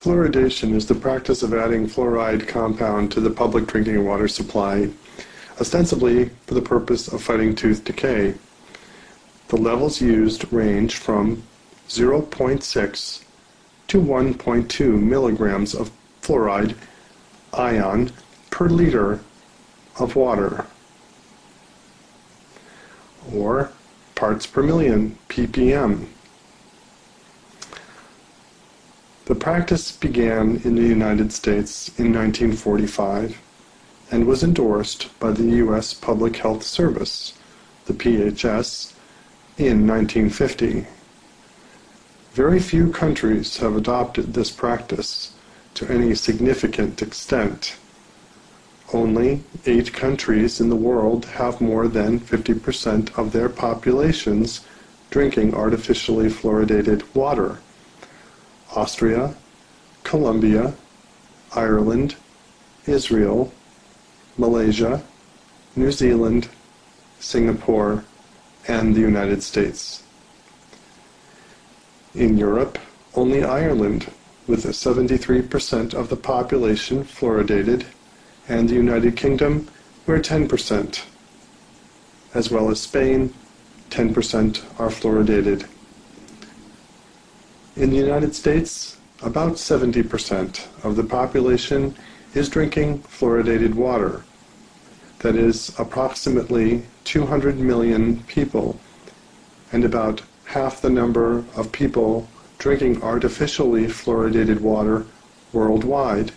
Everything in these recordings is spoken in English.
Fluoridation is the practice of adding fluoride compound to the public drinking water supply, ostensibly for the purpose of fighting tooth decay. The levels used range from 0.6 to 1.2 milligrams of fluoride ion per liter of water, or parts per million, ppm. The practice began in the United States in 1945 and was endorsed by the U.S. Public Health Service, the PHS, in 1950. Very few countries have adopted this practice to any significant extent. Only 8 countries in the world have more than 50% of their populations drinking artificially fluoridated water: Austria, Colombia, Ireland, Israel, Malaysia, New Zealand, Singapore, and the United States. In Europe, only Ireland, with 73% of the population fluoridated, and the United Kingdom, where 10%, as well as Spain, 10% are fluoridated. In the United States, about 70% of the population is drinking fluoridated water. That is approximately 200 million people, and about half the number of people drinking artificially fluoridated water worldwide.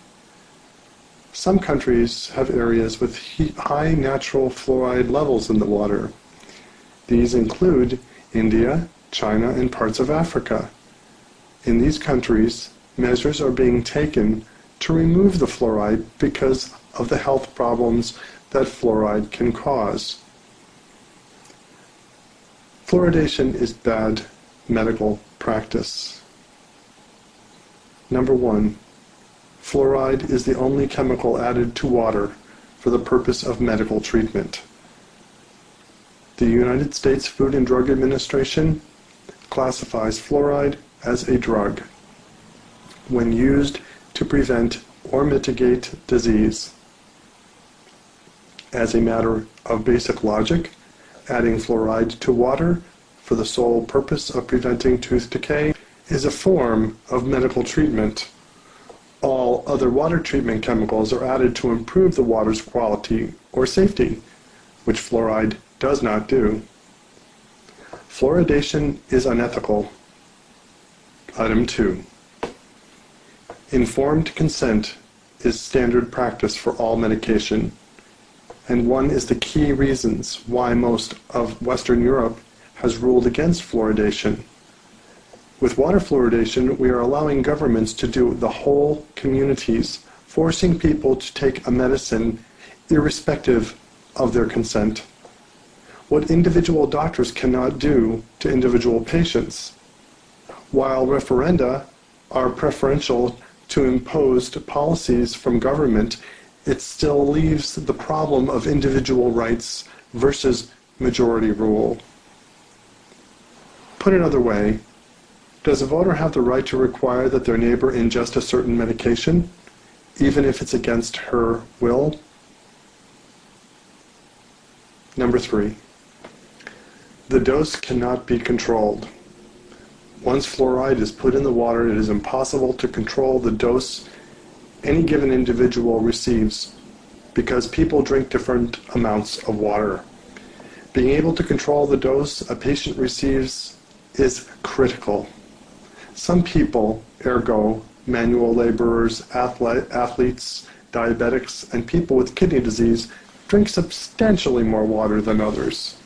Some countries have areas with high natural fluoride levels in the water. These include India, China, and parts of Africa. In these countries, measures are being taken to remove the fluoride because of the health problems that fluoride can cause. Fluoridation is bad medical practice. Number 1. Fluoride is the only chemical added to water for the purpose of medical treatment. The United States Food and Drug Administration classifies fluoride as a drug when used to prevent or mitigate disease. As a matter of basic logic, adding fluoride to water for the sole purpose of preventing tooth decay is a form of medical treatment. All other water treatment chemicals are added to improve the water's quality or safety, which fluoride does not do. Fluoridation is unethical. Item 2. Informed consent is standard practice for all medication, and one is the key reasons why most of Western Europe has ruled against fluoridation. With water fluoridation, we are allowing governments to do the whole communities, forcing people to take a medicine irrespective of their consent. What individual doctors cannot do to individual patients. While referenda are preferential to imposed policies from government, it still leaves the problem of individual rights versus majority rule. Put another way, does a voter have the right to require that their neighbor ingest a certain medication, even if it's against her will? Number 3. The dose cannot be controlled. Once fluoride is put in the water, it is impossible to control the dose any given individual receives because people drink different amounts of water. Being able to control the dose a patient receives is critical. Some people, ergo manual laborers, athletes, diabetics, and people with kidney disease, drink substantially more water than others.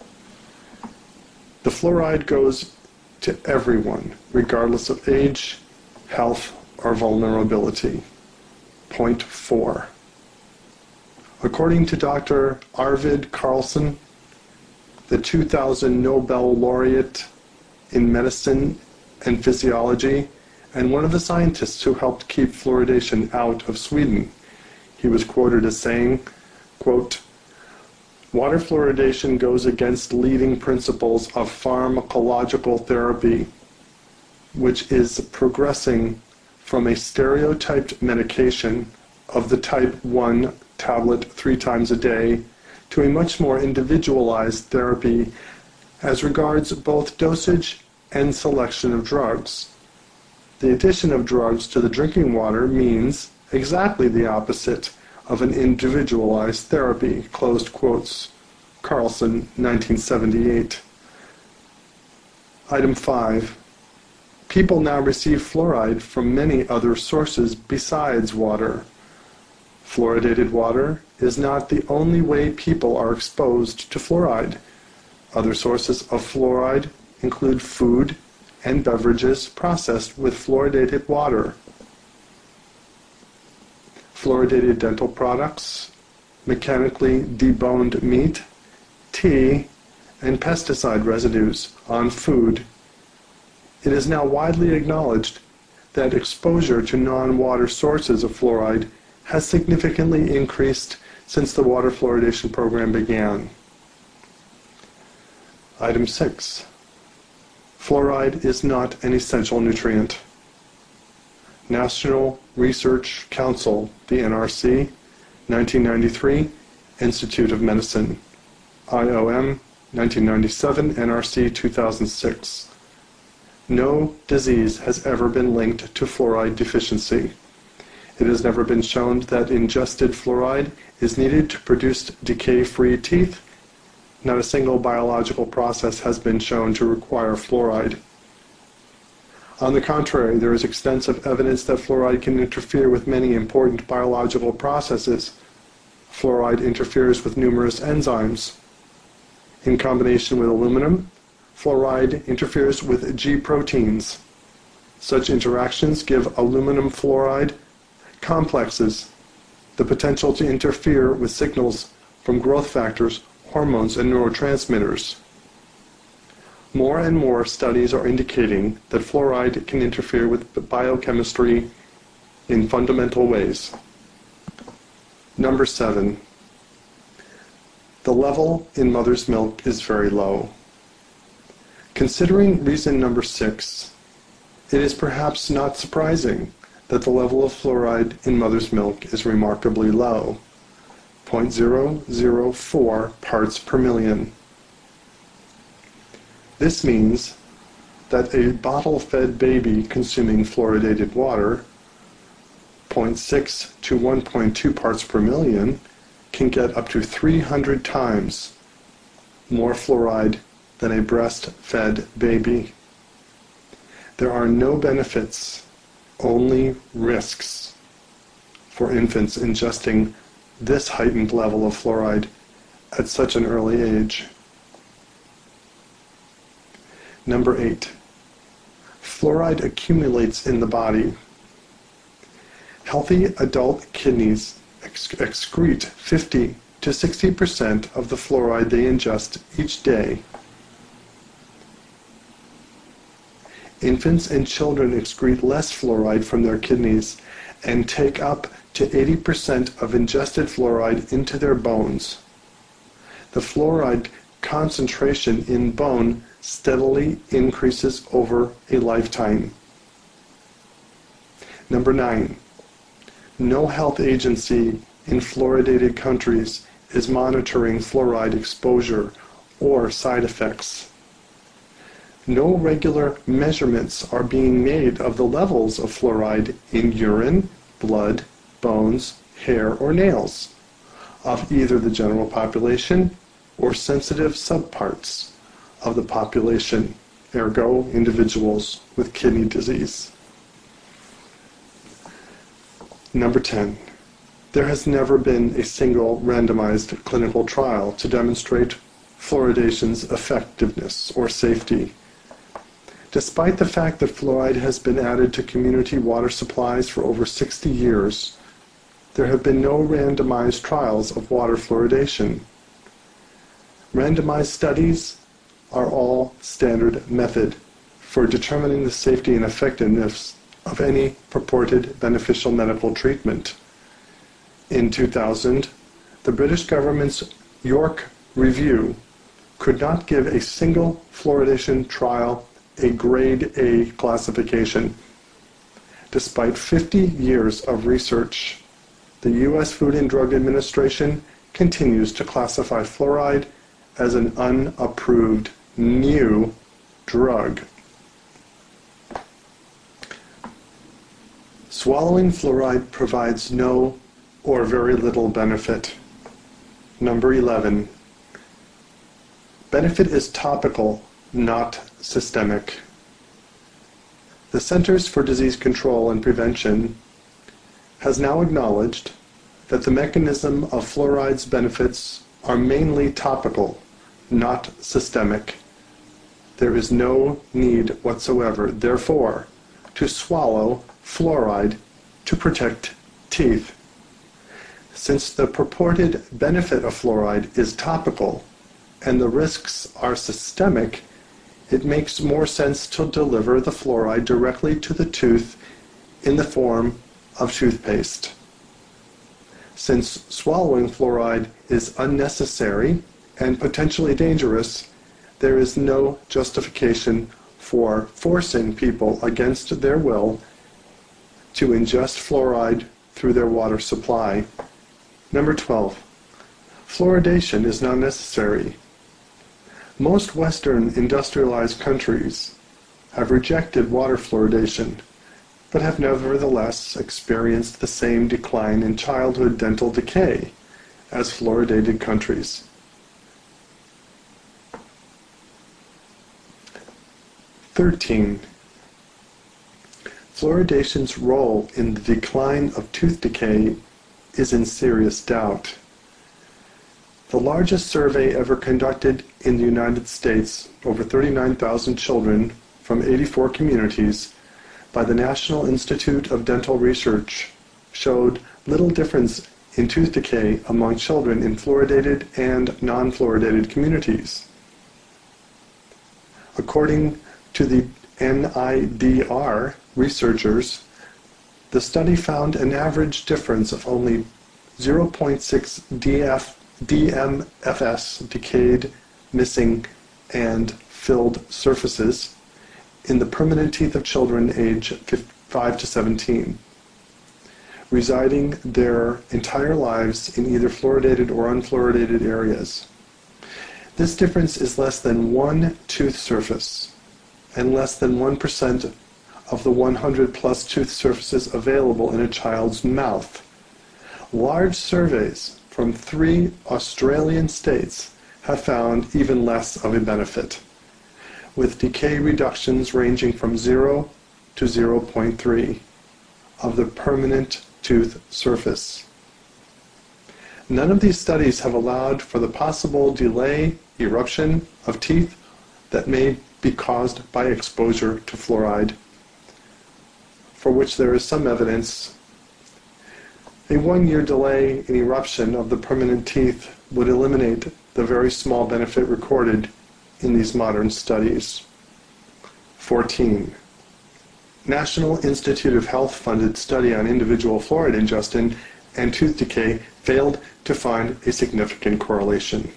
The fluoride goes to everyone, regardless of age, health, or vulnerability. Point 4. According to Dr. Arvid Carlsson, the 2000 Nobel laureate in medicine and physiology, and one of the scientists who helped keep fluoridation out of Sweden, he was quoted as saying, quote, "Water fluoridation goes against leading principles of pharmacological therapy, which is progressing from a stereotyped medication of the type 1 tablet 3 times a day to a much more individualized therapy as regards both dosage and selection of drugs. The addition of drugs to the drinking water means exactly the opposite of an individualized therapy, closed quotes. Carlson, 1978. Item 5. People now receive fluoride from many other sources besides water. Fluoridated water is not the only way people are exposed to fluoride. Other sources of fluoride include food and beverages processed with fluoridated water, fluoridated dental products, mechanically deboned meat, tea, and pesticide residues on food. It is now widely acknowledged that exposure to non-water sources of fluoride has significantly increased since the water fluoridation program began. Item 6. Fluoride is not an essential nutrient. National Research Council, the NRC, 1993, Institute of Medicine, IOM, 1997, NRC 2006. No disease has ever been linked to fluoride deficiency. It has never been shown that ingested fluoride is needed to produce decay-free teeth. Not a single biological process has been shown to require fluoride. On the contrary, there is extensive evidence that fluoride can interfere with many important biological processes. Fluoride interferes with numerous enzymes. In combination with aluminum, fluoride interferes with G proteins. Such interactions give aluminum fluoride complexes the potential to interfere with signals from growth factors, hormones, and neurotransmitters. More and more studies are indicating that fluoride can interfere with biochemistry in fundamental ways. Number 7. The level in mother's milk is very low. Considering reason number 6, it is perhaps not surprising that the level of fluoride in mother's milk is remarkably low, 0.004 parts per million. This means that a bottle-fed baby consuming fluoridated water, 0.6 to 1.2 parts per million, can get up to 300 times more fluoride than a breastfed baby. There are no benefits, only risks for infants ingesting this heightened level of fluoride at such an early age. Number 8. Fluoride accumulates in the body. Healthy adult kidneys excrete 50 to 60% of the fluoride they ingest each day. Infants and children excrete less fluoride from their kidneys and take up to 80% of ingested fluoride into their bones. The fluoride concentration in bone steadily increases over a lifetime. Number 9. No health agency in fluoridated countries is monitoring fluoride exposure or side effects. No regular measurements are being made of the levels of fluoride in urine, blood, bones, hair, or nails of either the general population or sensitive subparts of the population, ergo individuals with kidney disease. Number 10. There has never been a single randomized clinical trial to demonstrate fluoridation's effectiveness or safety. Despite the fact that fluoride has been added to community water supplies for over 60 years, there have been no randomized trials of water fluoridation. Randomized studies are all standard method for determining the safety and effectiveness of any purported beneficial medical treatment. In 2000, the British government's York Review could not give a single fluoridation trial a grade A classification. Despite 50 years of research, the U.S. Food and Drug Administration continues to classify fluoride as an unapproved new drug. Swallowing fluoride provides no or very little benefit. Number 11. Benefit is topical, not systemic. The Centers for Disease Control and Prevention has now acknowledged that the mechanism of fluoride's benefits are mainly topical, not systemic. There is no need whatsoever, therefore, to swallow fluoride to protect teeth. Since the purported benefit of fluoride is topical and the risks are systemic, it makes more sense to deliver the fluoride directly to the tooth in the form of toothpaste. Since swallowing fluoride is unnecessary and potentially dangerous, there is no justification for forcing people against their will to ingest fluoride through their water supply. Number 12. Fluoridation is not necessary. Most Western industrialized countries have rejected water fluoridation, but have nevertheless experienced the same decline in childhood dental decay as fluoridated countries. 13. Fluoridation's role in the decline of tooth decay is in serious doubt. The largest survey ever conducted in the United States, over 39,000 children from 84 communities, by the National Institute of Dental Research, showed little difference in tooth decay among children in fluoridated and non-fluoridated communities. According to the NIDR researchers, the study found an average difference of only 0.6 DMFS, decayed, missing, and filled surfaces, in the permanent teeth of children aged 5 to 17, residing their entire lives in either fluoridated or unfluoridated areas. This difference is less than one tooth surface, and less than 1% of the 100 plus tooth surfaces available in a child's mouth. Large surveys from 3 Australian states have found even less of a benefit, with decay reductions ranging from 0 to 0.3 of the permanent tooth surface. None of these studies have allowed for the possible delay, eruption of teeth that may be caused by exposure to fluoride, for which there is some evidence. A 1-year delay in eruption of the permanent teeth would eliminate the very small benefit recorded in these modern studies. 14. National Institute of Health funded study on individual fluoride ingestion and tooth decay failed to find a significant correlation.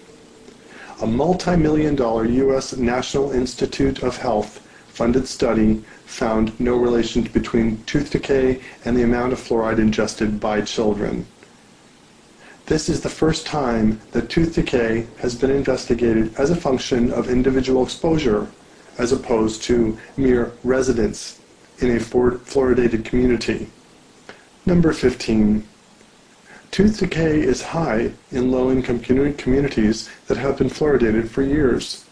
A multi-million-dollar U.S. National Institute of Health funded study found no relation between tooth decay and the amount of fluoride ingested by children. This is the first time that tooth decay has been investigated as a function of individual exposure, as opposed to mere residence in a fluoridated community. Number 15. Tooth decay is high in low-income communities that have been fluoridated for years.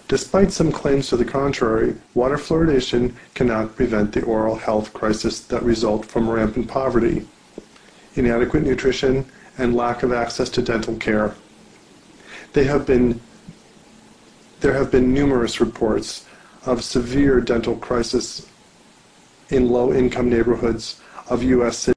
Despite some claims to the contrary, water fluoridation cannot prevent the oral health crisis that result from rampant poverty, inadequate nutrition, and lack of access to dental care. There have been numerous reports of severe dental crisis in low-income neighborhoods of U.S. cities.